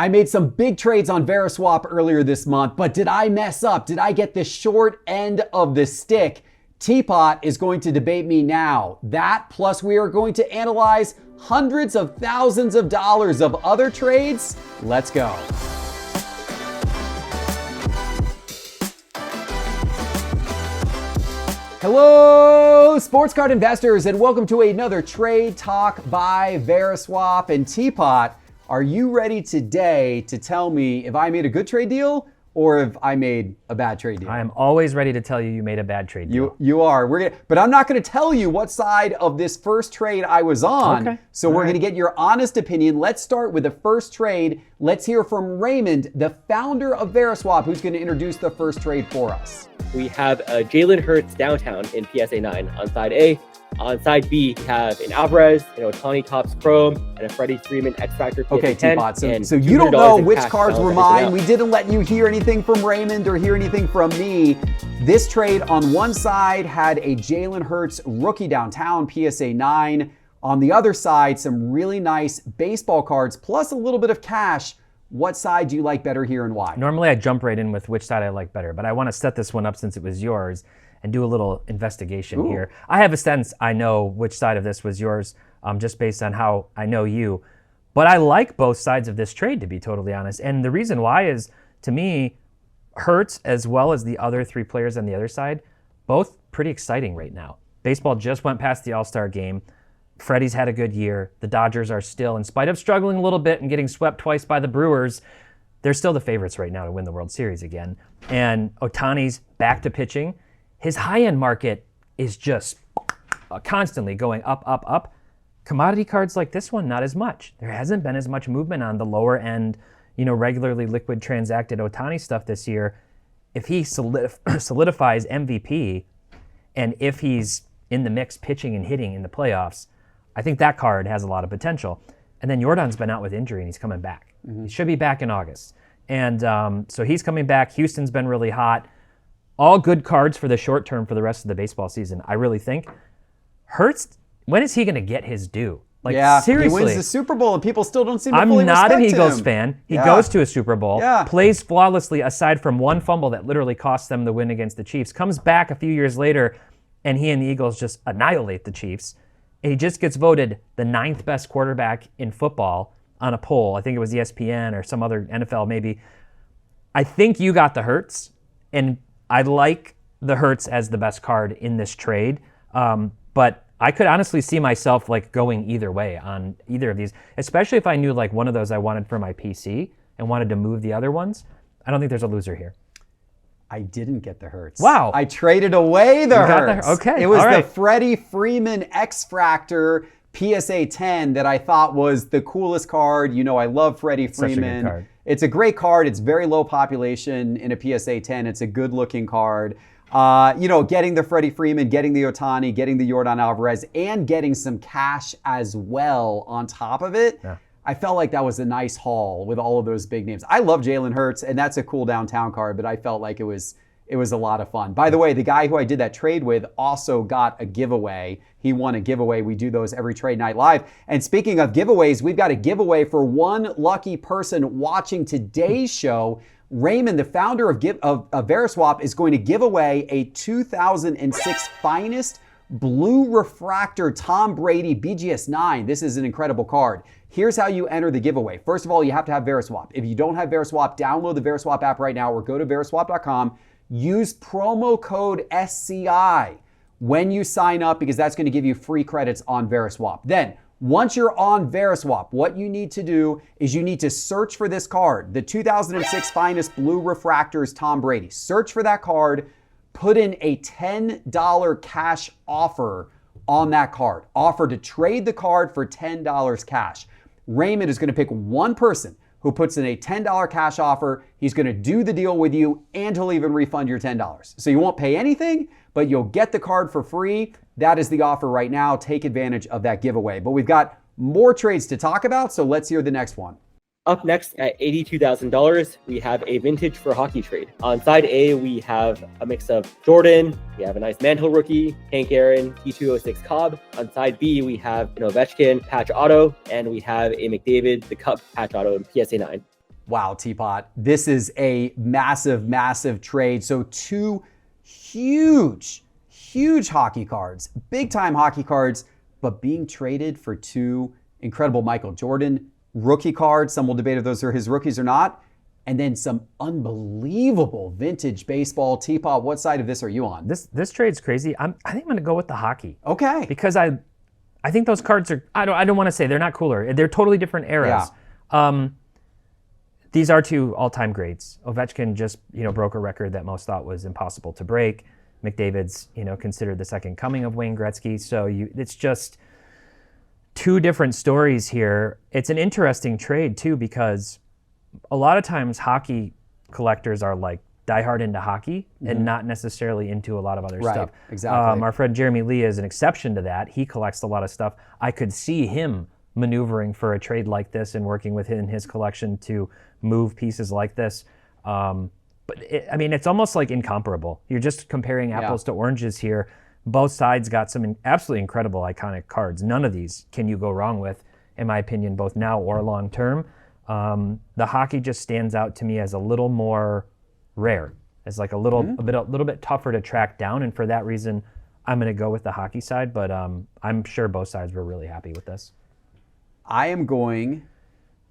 I made some big trades on Veriswap earlier this month, but did I mess up? Did I get the short end of the stick? Teapot is going to debate me now. That plus we are going to analyze hundreds of thousands of dollars of other trades. Let's go. Hello, sports card investors, and welcome to another Trade Talk by Veriswap. And Teapot, are you ready today to tell me if I made a good trade deal or if I made a bad trade deal? I am always ready to tell you you made a bad trade deal. You are. But I'm not going to tell you what side of this first trade I was on. Okay. So we're going to get your honest opinion. Let's start with the first trade. Let's hear from Raymond, the founder of Veriswap, who's going to introduce the first trade for us. We have Jalen Hurts downtown in PSA 9 on side A. On side B, we have an Alvarez, an Ohtani Topps Chrome, and a Freddie Freeman X Factor PSA Okay, 10. Teapot, so you don't know which cards were mine. Out. We didn't let you hear anything from Raymond or hear anything from me. This trade on one side had a Jalen Hurts rookie downtown PSA 9. On the other side, some really nice baseball cards plus a little bit of cash. What side do you like better here and why? Normally I jump right in with which side I like better, but I want to set this one up since it was yours and do a little investigation here. I have a sense I know which side of this was yours just based on how I know you. But I like both sides of this trade, to be totally honest. And the reason why is, to me, Hurts as well as the other three players on the other side, both pretty exciting right now. Baseball just went past the All-Star game. Freddie's had a good year. The Dodgers are still, in spite of struggling a little bit and getting swept twice by the Brewers, they're still the favorites right now to win the World Series again. And Ohtani's back to pitching. His high-end market is just constantly going up, up, up. Commodity cards like this one, not as much. There hasn't been as much movement on the lower end, regularly liquid transacted Ohtani stuff this year. If he solidifies MVP, and if he's in the mix pitching and hitting in the playoffs, I think that card has a lot of potential. And then Jordan's been out with injury and he's coming back. He should be back in August. And so he's coming back. Houston's been really hot. All good cards for the short term for the rest of the baseball season, I really think. Hurts, when is he going to get his due? Seriously. He wins the Super Bowl and people still don't seem to fully respect him. I'm not an Eagles him. fan. He goes to a Super Bowl, Yeah. plays flawlessly aside from one fumble that literally cost them the win against the Chiefs, comes back a few years later, and he and the Eagles just annihilate the Chiefs. And he just gets voted the 9th best quarterback in football on a poll. I think it was ESPN or some other NFL maybe. I think you got the Hurts, and I like the Hurts as the best card in this trade. But I could honestly see myself going either way on either of these, especially if I knew one of those I wanted for my PC and wanted to move the other ones. I don't think there's a loser here. I didn't get the Hurts. Wow. I traded away the Hurts. Okay. It was all right. the Freddie Freeman X Factor PSA 10 that I thought was the coolest card. I love Freddie Freeman. Such a good card. It's a great card. It's very low population in a PSA 10. It's a good looking card. Getting the Freddie Freeman, getting the Ohtani, getting the Jordan Alvarez, and getting some cash as well on top of it. Yeah. I felt like that was a nice haul with all of those big names. I love Jalen Hurts, and that's a cool downtown card, but I felt like it was a lot of fun. By the way, the guy who I did that trade with also got a giveaway. He won a giveaway. We do those every Trade Night Live. And speaking of giveaways, we've got a giveaway for one lucky person watching today's show. Raymond, the founder of Veriswap, is going to give away a 2006 Finest Blue Refractor Tom Brady BGS 9. This is an incredible card. Here's how you enter the giveaway. First of all, you have to have Veriswap. If you don't have Veriswap, download the Veriswap app right now or go to Veriswap.com. Use promo code SCI when you sign up because that's going to give you free credits on Veriswap. Then, once you're on Veriswap, what you need to do is you need to search for this card, the 2006 Finest Blue Refractors Tom Brady. Search for that card, put in a $10 cash offer on that card. Offer to trade the card for $10 cash. Raymond is going to pick one person who puts in a $10 cash offer. He's going to do the deal with you, and he'll even refund your $10. So you won't pay anything, but you'll get the card for free. That is the offer right now. Take advantage of that giveaway. But we've got more trades to talk about, so let's hear the next one. Up next at $82,000, we have a vintage for hockey trade. On side A, we have a mix of Jordan, we have a nice Mantle rookie, Hank Aaron, T206 Cobb. On side B, we have an Ovechkin patch auto, and we have a McDavid, the Cup patch auto in PSA 9. Wow, Teapot. This is a massive, massive trade. So 2 huge, huge hockey cards, big time hockey cards, but being traded for 2 incredible Michael Jordan rookie cards. Some will debate if those are his rookies or not. And then some unbelievable vintage baseball. Teapot, what side of this are you on? This trade's crazy. I think I'm going to go with the hockey. Okay. Because I think those cards are, I don't want to say they're not cooler. They're totally different eras. Yeah. These are 2 all-time greats. Ovechkin just, broke a record that most thought was impossible to break. McDavid's, considered the second coming of Wayne Gretzky. So it's just 2 different stories here. It's an interesting trade too, because a lot of times hockey collectors are like diehard into hockey and not necessarily into a lot of other stuff. Exactly. Our friend Jeremy Lee is an exception to that. He collects a lot of stuff. I could see him maneuvering for a trade like this and working within his collection to move pieces like this. But it's almost like incomparable. You're just comparing apples to oranges here. Both sides got some absolutely incredible iconic cards. None of these can you go wrong with, in my opinion, both now or long term. The hockey just stands out to me as a little more rare, as like a little bit tougher to track down, and for that reason, I'm going to go with the hockey side. But I'm sure both sides were really happy with this. I am going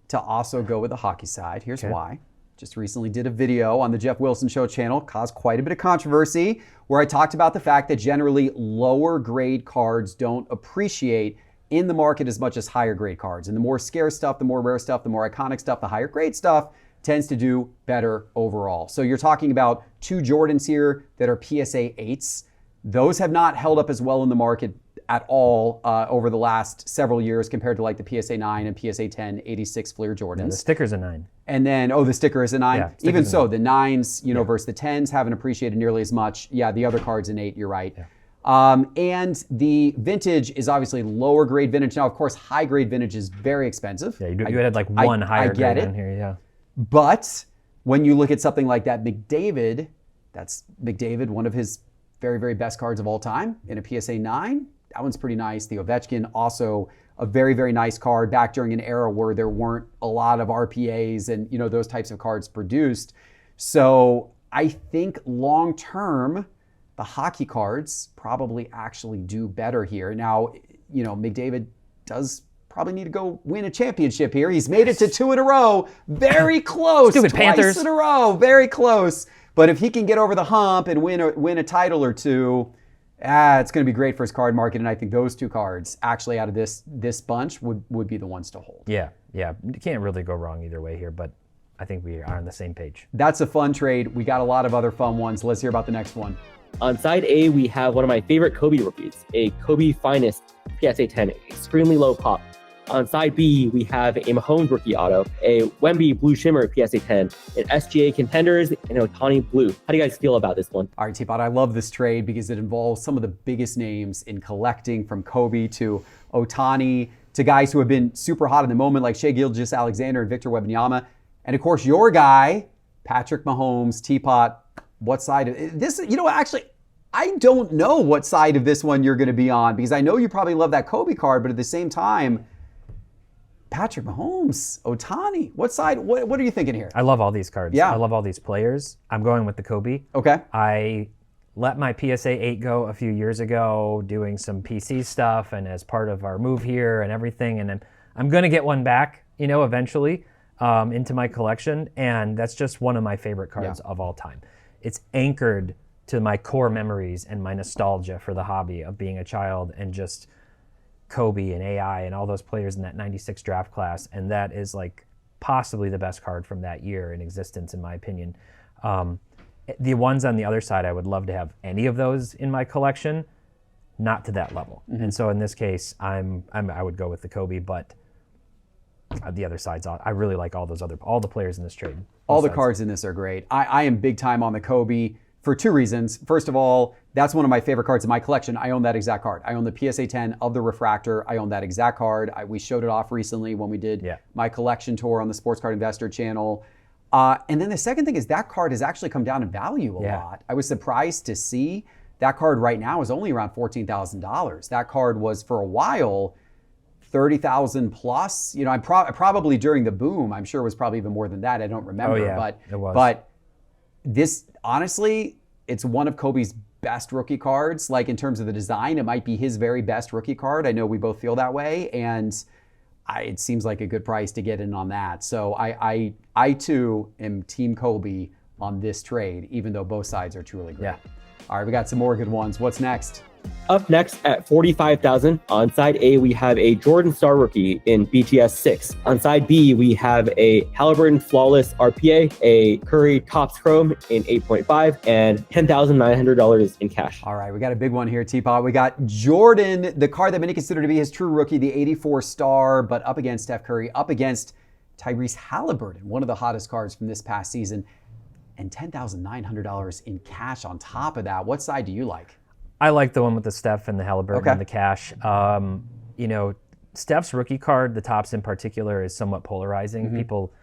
to also go with the hockey side. Here's why. Just recently did a video on the Jeff Wilson Show channel, caused quite a bit of controversy, where I talked about the fact that generally lower grade cards don't appreciate in the market as much as higher grade cards. And the more scarce stuff, the more rare stuff, the more iconic stuff, the higher grade stuff tends to do better overall. So you're talking about 2 Jordans here that are PSA 8s. Those have not held up as well in the market at all over the last several years compared to like the PSA 9 and PSA 10 86 Fleer Jordans. Yeah, the sticker's a 9. And then, the sticker is a 9. Yeah, even so, the 9s, versus the 10s haven't appreciated nearly as much. Yeah, the other card's an 8, you're right. Yeah. And the vintage is obviously lower grade vintage. Now, of course, high grade vintage is very expensive. Yeah, you had like one higher grade in here, yeah. But when you look at something like that McDavid, that's McDavid, one of his very, very best cards of all time in a PSA 9. That one's pretty nice. The Ovechkin, also a very, very nice card back during an era where there weren't a lot of RPAs and, those types of cards produced. So I think long term, the hockey cards probably actually do better here. Now, McDavid does probably need to go win a championship here. He's made it to 2 in a row. Very close. Stupid Twice Panthers. in a row. Very close. But if he can get over the hump and win a title or 2, it's going to be great for his card market. And I think those 2 cards actually out of this bunch would be the ones to hold. Yeah. You can't really go wrong either way here, but I think we are on the same page. That's a fun trade. We got a lot of other fun ones. Let's hear about the next one. On side A, we have one of my favorite Kobe rookies, a Kobe Finest PSA 10, extremely low pop. On side B, we have a Mahomes rookie auto, a Wemby Blue Shimmer PSA 10, an SGA Contenders, and an Ohtani Blue. How do you guys feel about this one? All right, Teapot, I love this trade because it involves some of the biggest names in collecting, from Kobe to Ohtani to guys who have been super hot in the moment like Shai Gilgeous-Alexander and Victor Wembanyama. And of course, your guy, Patrick Mahomes. Teapot, what side of this? Actually, I don't know what side of this one you're going to be on, because I know you probably love that Kobe card, but at the same time, Patrick Mahomes, Ohtani, what side? What are you thinking here? I love all these cards. Yeah. I love all these players. I'm going with the Kobe. Okay. I let my PSA 8 go a few years ago, doing some PC stuff, and as part of our move here and everything, and I'm going to get one back, eventually, into my collection, and that's just one of my favorite cards of all time. It's anchored to my core memories and my nostalgia for the hobby of being a child and just Kobe and AI and all those players in that 96 draft class. And that is like possibly the best card from that year in existence, in my opinion. The ones on the other side, I would love to have any of those in my collection, not to that level. Mm-hmm. And so in this case, I would go with the Kobe, but the other side's I really like all the players in this trade. All the cards in this are great. I am big time on the Kobe for 2 reasons. First of all, that's one of my favorite cards in my collection. I own that exact card. I own the PSA 10 of the Refractor. I own that exact card. We showed it off recently when we did my collection tour on the Sports Card Investor channel. And then the second thing is that card has actually come down in value a lot. I was surprised to see that card right now is only around $14,000. That card was for a while 30,000 plus. You know, I'm probably during the boom, I'm sure it was probably even more than that. I don't remember. Oh, yeah, but it was. But this, honestly, it's one of Kobe's best rookie cards. Like in terms of the design, it might be his very best rookie card. I know we both feel that way. And it seems like a good price to get in on that. So I too am Team Kobe on this trade, even though both sides are truly great. Yeah. All right, we got some more good ones. What's next? Up next at 45,000, on side A, we have a Jordan Star rookie in BTS 6. On side B, we have a Halliburton Flawless RPA, a Curry Topps Chrome in 8.5, and $10,900 in cash. All right, we got a big one here, Teapot. We got Jordan, the card that many consider to be his true rookie, the 84 Star, but up against Steph Curry, up against Tyrese Halliburton, one of the hottest cards from this past season, and $10,900 in cash on top of that. What side do you like? I like the one with the Steph and the Halliburton Okay. and the cash. You know, Steph's rookie card, the tops in particular, is somewhat polarizing. People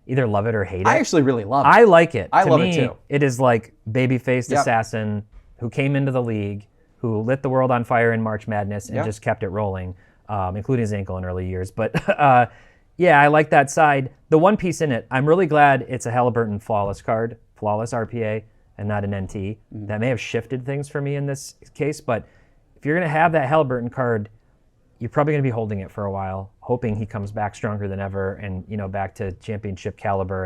either love it or hate it. I actually really love it. I like it. I To love me, it too. It is like baby-faced Yep. assassin who came into the league, who lit the world on fire in March Madness and Yep. just kept it rolling, including his ankle in early years. But yeah, I like that side. The one piece in it, I'm really glad it's a Halliburton Flawless card, Flawless RPA, and not an NT. That may have shifted things for me in this case, but if you're going to have that Halliburton card, you're probably going to be holding it for a while, hoping he comes back stronger than ever and, you know, back to championship caliber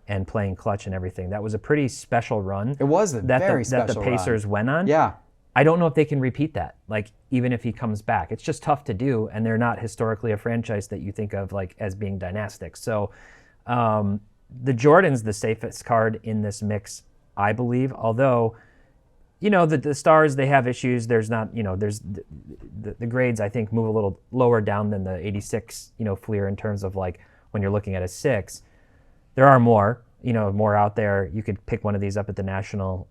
and playing clutch and everything. That was a pretty special run. It was a very special that the Pacers went on. Yeah. I don't know if they can repeat that, like, even if he comes back. It's just tough to do, and they're not historically a franchise that you think of like as being dynastic. So the Jordan's the safest card in this mix, I believe, although, you know, the Stars, they have issues. There's not, you know, there's the grades, I think, move a little lower down than the 86, you know, Fleer in terms of like when you're looking at a 6. There are more, you know, more out there. You could pick one of these up at the National,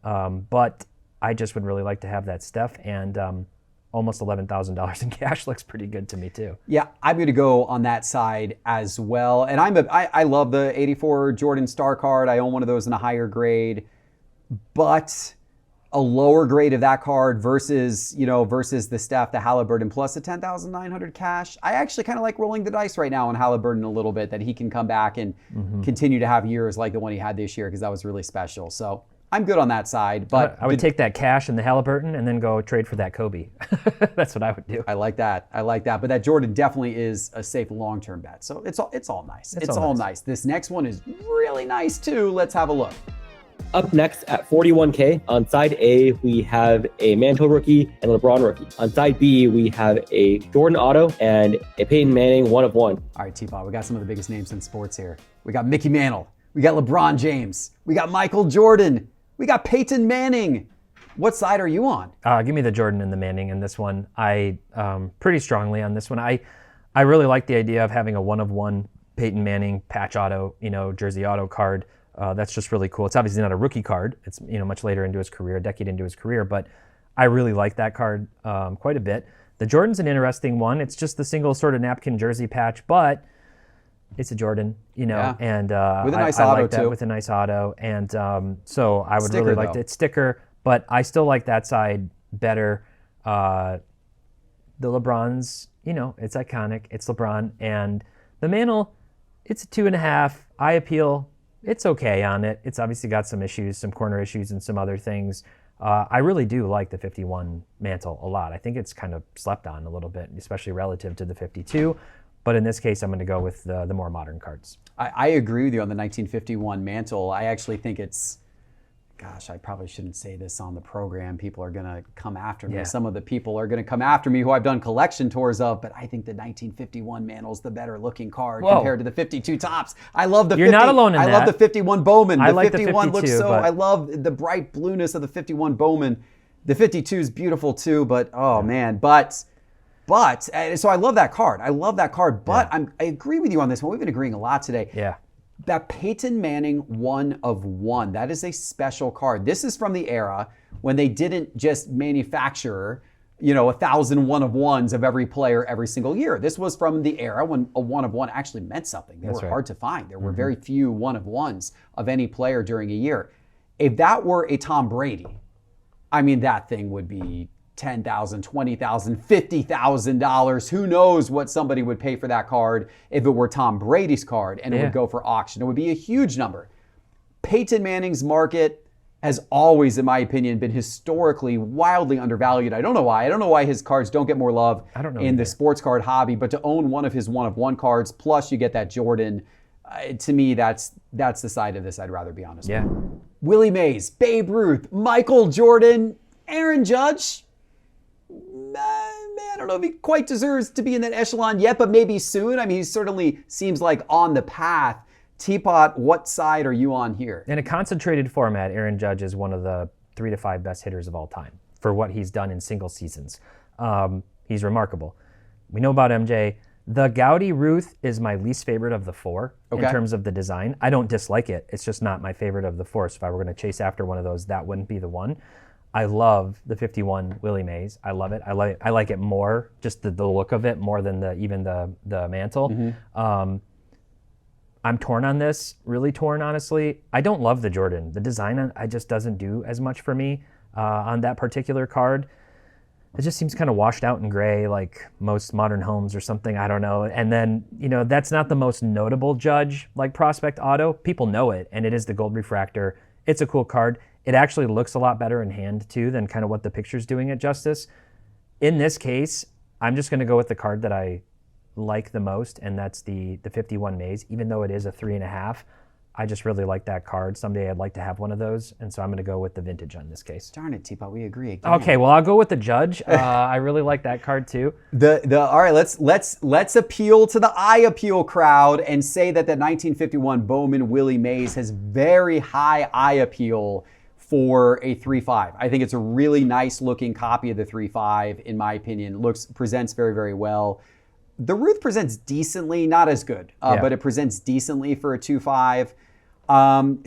but I just would really like to have that Steph, and almost $11,000 in cash looks pretty good to me too. Yeah, I'm going to go on that side as well. And I love the 84 Jordan Star card. I own one of those in a higher grade. But a lower grade of that card versus the Steph, the Halliburton, plus the 10,900 cash. I actually kind of like rolling the dice right now on Halliburton a little bit, that he can come back and continue to have years like the one he had this year, because that was really special. So I'm good on that side. But I would take that cash and the Halliburton and then go trade for that Kobe. That's what I would do. I like that. But that Jordan definitely is a safe long-term bet. So it's all nice. It's all nice. This next one is really nice too. Let's have a look. Up next at 41K, on side A, we have a Mantle rookie and a LeBron rookie. On side B, we have a Jordan Auto and a Peyton Manning 1 of 1. All right, T-Paw, we got some of the biggest names in sports here. We got Mickey Mantle. We got LeBron James. We got Michael Jordan. We got Peyton Manning. What side are you on? Give me the Jordan and the Manning in this one. I pretty strongly on this one. I really like the idea of having a 1 of 1 Peyton Manning patch auto, you know, jersey auto card. That's just really cool. It's obviously not a rookie card. It's, you know, much later into his career, a decade into his career, but I really like that card quite a bit. The Jordan's an interesting one. It's just the single sort of napkin jersey patch, but it's a Jordan, you know, Yeah. and With a nice I auto, like that too. with a nice auto, and so I would Sticker, really like though. that. It's sticker, but I still like that side better. The LeBron's, you know, it's iconic. It's LeBron, and the Mantle, it's a 2.5. Eye appeal, it's okay on it. It's obviously got some issues, some corner issues, and some other things. I really do like the 51 Mantle a lot. I think it's kind of slept on a little bit, especially relative to the 52. But in this case, I'm going to go with the more modern cards. I agree with you on the 1951 Mantle. I actually think it's, gosh, I probably shouldn't say this on the program. People are going to come after me. Yeah. Some of the people are going to come after me who I've done collection tours of, but I think the 1951 Mantle's the better looking card compared to the 52 Topps. I love the You're not alone in I that. love the 51 Bowman. I The like the 51 looks 52, so, but- I love the bright blueness of the 51 Bowman. The 52 is beautiful too, but oh man, but so I love that card. But I agree with you on this one. We've been agreeing a lot today. Yeah. That Peyton Manning 1 of 1, that is a special card. This is from the era when they didn't just manufacture, you know, 1,000 1 of 1s of every player every single year. This was from the era when a 1 of 1 actually meant something. They were right. hard to find. There were very few 1 of 1s of any player during a year. If that were a Tom Brady, I mean, that thing would be $10,000, $20,000, $50,000. Who knows what somebody would pay for that card if it were Tom Brady's card and it would go for auction. It would be a huge number. Peyton Manning's market has always, in my opinion, been historically wildly undervalued. I don't know why. I don't know why his cards don't get more love in the sports card hobby, but to own one of his one-of-one cards, plus you get that Jordan, to me, that's the side of this I'd rather be honest with. Willie Mays, Babe Ruth, Michael Jordan, Aaron Judge. I don't know if he quite deserves to be in that echelon yet, but maybe soon. I mean, he certainly seems like on the path. Teapot, what side are you on here? In a concentrated format, Aaron Judge is one of the 3 to 5 best hitters of all time for what he's done in single seasons. He's remarkable. We know about MJ. The Gaudy Ruth is my least favorite of the 4 in terms of the design. I don't dislike it. It's just not my favorite of the 4. So if I were going to chase after one of those, that wouldn't be the one. I love the 51 Willie Mays. I love it. I like it more, just the look of it, more than even the mantle. I'm torn on this, really torn, honestly. I don't love the Jordan. The design just doesn't do as much for me on that particular card. It just seems kind of washed out in gray, like most modern homes or something. I don't know. And then, that's not the most notable Judge, like Prospect Auto. People know it, and it is the gold refractor. It's a cool card. It actually looks a lot better in hand, too, than kind of what the picture's doing it justice. In this case, I'm just going to go with the card that I like the most, and that's the 51 Mays. Even though it is a 3.5, I just really like that card. Someday I'd like to have one of those, and so I'm going to go with the vintage on this case. Darn it, Teapot, we agree again. Okay, well, I'll go with the Judge. I really like that card too. All right, let's appeal to the eye appeal crowd and say that the 1951 Bowman Willie Mays has very high eye appeal for a 3.5. I think it's a really nice looking copy of the 3.5, in my opinion. Presents very, very well. The Ruth presents decently, not as good, but it presents decently for a 2.5.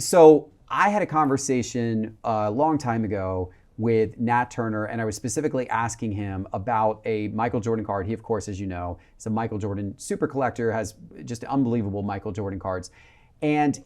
So I had a conversation a long time ago with Nat Turner, and I was specifically asking him about a Michael Jordan card. He, of course, as you know, is a Michael Jordan super collector, has just unbelievable Michael Jordan cards. And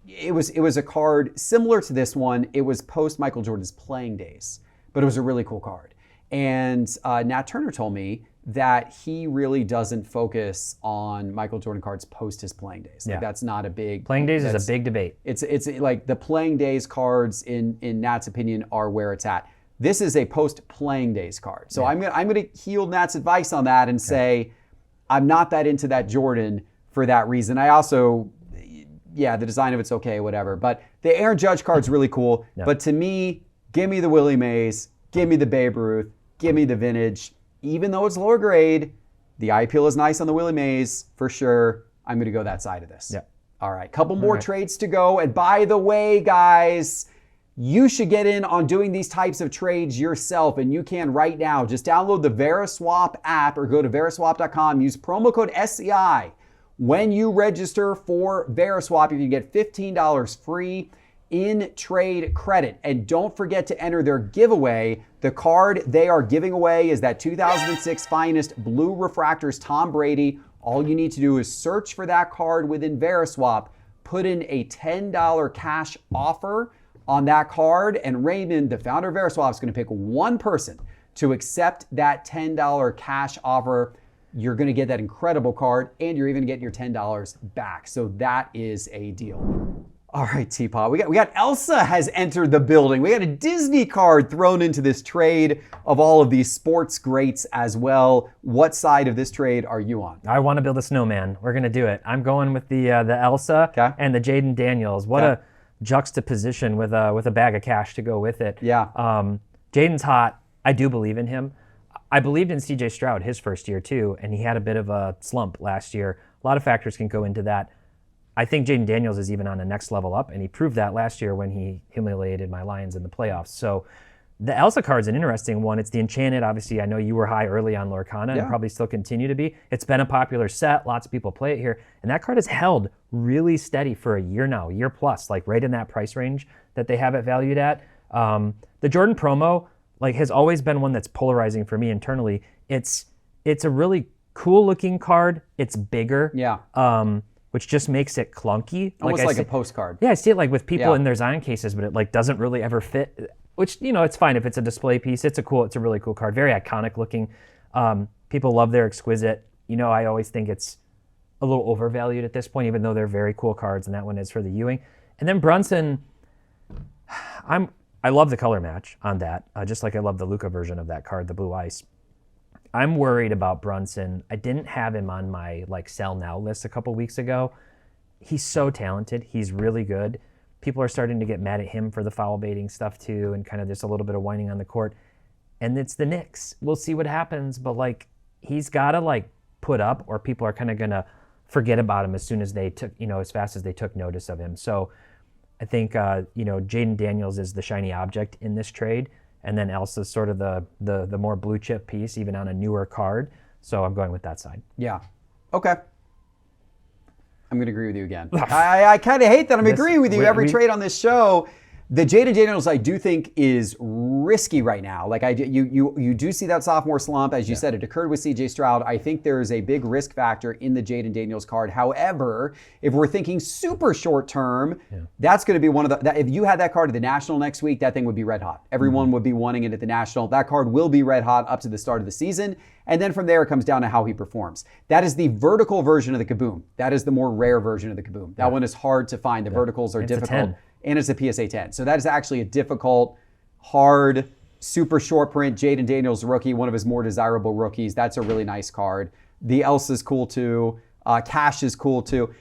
it was a card similar to this one. It was post Michael Jordan's playing days, but it was a really cool card. And Nat Turner told me that he really doesn't focus on Michael Jordan cards post his playing days. Like that's not a big... Playing days is a big debate. It's like the playing days cards, in Nat's opinion, are where it's at. This is a post-playing days card. So I'm gonna heal Nat's advice on that and say, I'm not that into that Jordan for that reason. I also, the design of it's okay, whatever. But the Aaron Judge card's really cool. But to me, give me the Willie Mays, give me the Babe Ruth, give me the vintage. Even though it's lower grade, the eye appeal is nice on the Willie Mays, for sure. I'm going to go that side of this. All right, couple more trades to go. And by the way, guys, you should get in on doing these types of trades yourself, and you can right now. Just download the Veriswap app or go to veriswap.com. Use promo code SCI. When you register for Veriswap, you can get $15 free in trade credit. And don't forget to enter their giveaway. The card they are giving away is that 2006 Finest Blue Refractors Tom Brady. All you need to do is search for that card within Veriswap, put in a $10 cash offer on that card, and Raymond, the founder of Veriswap, is going to pick one person to accept that $10 cash offer. You're going to get that incredible card, and you're even going to get your $10 back. So that is a deal. All right, Teapot, we got Elsa has entered the building. We got a Disney card thrown into this trade of all of these sports greats as well. What side of this trade are you on? I want to build a snowman. We're going to do it. I'm going with the Elsa and the Jaden Daniels. What a juxtaposition with a bag of cash to go with it. Jaden's hot. I do believe in him. I believed in CJ Stroud his first year too, and he had a bit of a slump last year. A lot of factors can go into that. I think Jaden Daniels is even on the next level up, and he proved that last year when he humiliated my Lions in the playoffs. So the Elsa card's an interesting one. It's the Enchanted. Obviously, I know you were high early on Lorcana and probably still continue to be. It's been a popular set. Lots of people play it here. And that card has held really steady for a year now, year plus, like right in that price range that they have it valued at. The Jordan promo has always been one that's polarizing for me internally. It's a really cool looking card. It's bigger. Which just makes it clunky. Almost like a postcard. Yeah, I see it with people in their Zion cases, but it doesn't really ever fit which, it's fine if it's a display piece. It's a really cool card. Very iconic looking. People love their Exquisite. I always think it's a little overvalued at this point, even though they're very cool cards, and that one is for the Ewing. And then Brunson, I love the color match on that, just like I love the Luka version of that card, the Blue Ice. I'm worried about Brunson. I didn't have him on my sell now list a couple weeks ago. He's so talented. He's really good. People are starting to get mad at him for the foul baiting stuff too, and kind of just a little bit of whining on the court. And it's the Knicks. We'll see what happens, but he's got to put up, or people are kind of gonna forget about him as soon as they took, as fast as they took notice of him. So I think Jaden Daniels is the shiny object in this trade. And then Elsa's sort of the more blue chip piece, even on a newer card. So I'm going with that side. Yeah. Okay. I'm going to agree with you again. I kind of hate that I'm agreeing with you every trade on this show. The Jaden Daniels, I do think, is risky right now. You do see that sophomore slump. As you said, it occurred with CJ Stroud. I think there is a big risk factor in the Jaden Daniels card. However, if we're thinking super short term, that's going to be one of the... If you had that card at the National next week, that thing would be red hot. Everyone would be wanting it at the National. That card will be red hot up to the start of the season. And then from there, it comes down to how he performs. That is the vertical version of the Kaboom. That is the more rare version of the Kaboom. That one is hard to find. The verticals are difficult. And it's a PSA 10. So that is actually a difficult, hard, super short print. Jaden Daniels rookie, one of his more desirable rookies. That's a really nice card. The Elsa's cool too. Cash is cool too.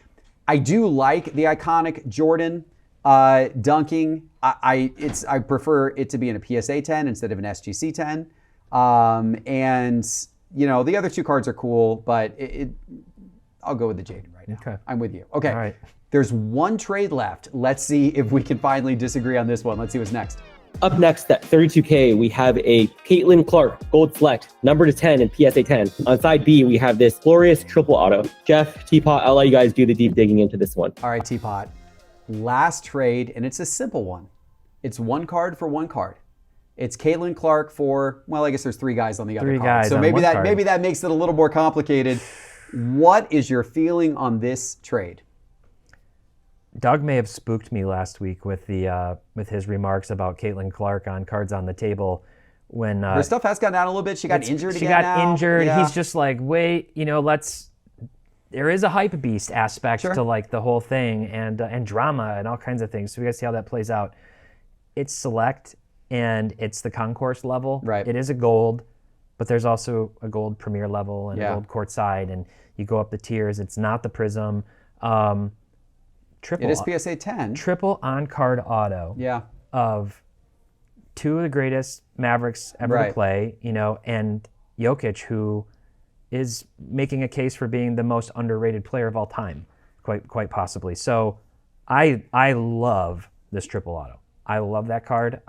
I do like the iconic Jordan dunking. I prefer it to be in a PSA 10 instead of an SGC 10. And the other two cards are cool, but I'll go with the Jaden right now. Okay. I'm with you. Okay. All right. There's one trade left. Let's see if we can finally disagree on this one. Let's see what's next. Up next at 32K, we have a Caitlin Clark Gold Select, number to 10 in PSA 10. On side B, we have this glorious triple auto. Jeff, Teapot, I'll let you guys do the deep digging into this one. All right, Teapot. Last trade, and it's a simple one. It's one card for one card. It's Caitlin Clark for, well, I guess there's three guys on the other card. So maybe that makes it a little more complicated. What is your feeling on this trade? Doug may have spooked me last week with his remarks about Caitlin Clark on Cards on the Table when her stuff has gone down a little bit. She got injured. She got injured. Yeah. He's just like, wait, there is a hype beast aspect to the whole thing and drama and all kinds of things. So we got to see how that plays out. It's select and it's the concourse level. Right. It is a gold, but there's also a gold premier level and a gold courtside, and you go up the tiers. It's not the Prism. It is PSA 10. Triple on-card auto of two of the greatest Mavericks ever to play, and Jokic, who is making a case for being the most underrated player of all time, quite possibly. So I love this triple auto. I love that card.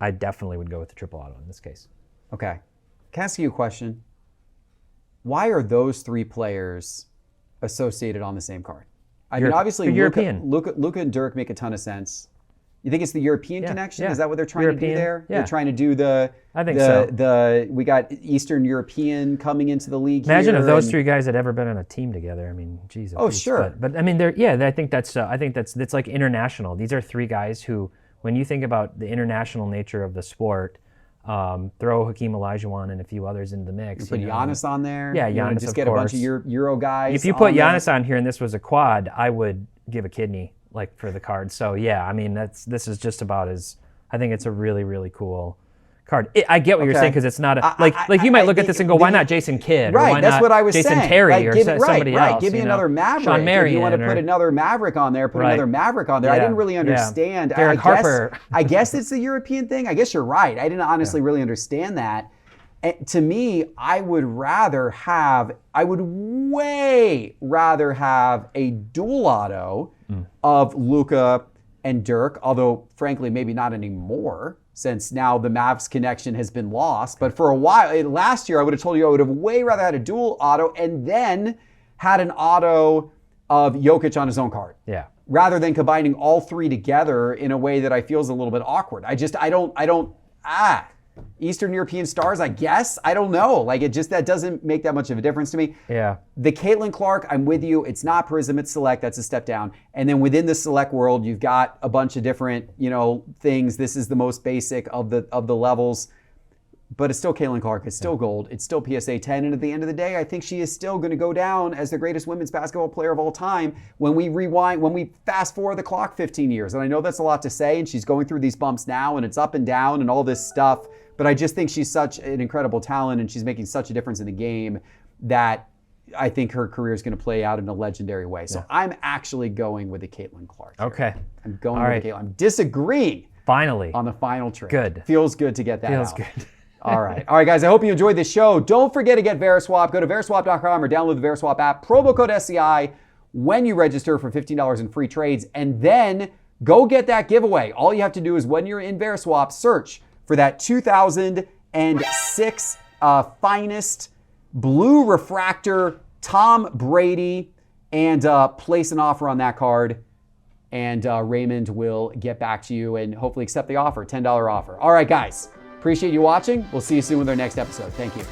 I definitely would go with the triple auto in this case. Okay. Can I ask you a question? Why are those three players associated on the same card? I mean, obviously, Luka and Dirk make a ton of sense. You think it's the European connection? Is that what they're trying to do there? Yeah. They're trying to do we got Eastern European coming into the league. Imagine if those three guys had ever been on a team together. I mean, geez. Oh, sure. But I mean, I think that's like international. These are three guys who, when you think about the international nature of the sport, throw Hakeem Olajuwon and a few others into the mix. You put Giannis on there. Yeah, Giannis, just get a bunch of Euro guys. If you put Giannis on here and this was a quad, I would give a kidney for the card. So yeah, I mean this is just about I think it's a really, really cool card. I get what you're saying because it's not you might look at this and go, why not Jason Kidd? Right, or why that's not what I was Jason saying. Terry or somebody else. Give me another Maverick. Sean Marion. If you want to put another Maverick on there, another Maverick on there. I didn't really understand. Derek Harper. I guess it's the European thing. I guess you're right. I didn't honestly really understand that. To me, I would way rather have a dual auto of Luka and Dirk, although frankly, maybe not anymore, since now the Mavs connection has been lost. But for a while, last year, I would have told you I would have way rather had a dual auto and then had an auto of Jokic on his own card. Yeah. Rather than combining all three together in a way that I feel is a little bit awkward. Eastern European stars, I guess. I don't know. Like, that doesn't make that much of a difference to me. Yeah. The Caitlin Clark, I'm with you. It's not Prism, it's Select. That's a step down. And then within the Select world, you've got a bunch of different, things. This is the most basic of the levels. But it's still Caitlin Clark. It's still gold. It's still PSA 10. And at the end of the day, I think she is still going to go down as the greatest women's basketball player of all time when we fast forward the clock 15 years. And I know that's a lot to say, and she's going through these bumps now, and it's up and down and all this stuff. But I just think she's such an incredible talent, and she's making such a difference in the game that I think her career is going to play out in a legendary way. So I'm actually going with the Caitlin Clark here. Okay. I'm going with the Caitlin. I'm disagreeing finally on the final trade. Good. Feels good to get that Feels out. good. All right, guys, I hope you enjoyed this show. Don't forget to get Veriswap. Go to veriswap.com or download the Veriswap app. Promo code SCI when you register for $15 in free trades. And then go get that giveaway. All you have to do is when you're in Veriswap, search for that 2006 finest blue refractor Tom Brady and place an offer on that card. And Raymond will get back to you and hopefully accept the offer, $10 offer. All right, guys. Appreciate you watching. We'll see you soon with our next episode. Thank you.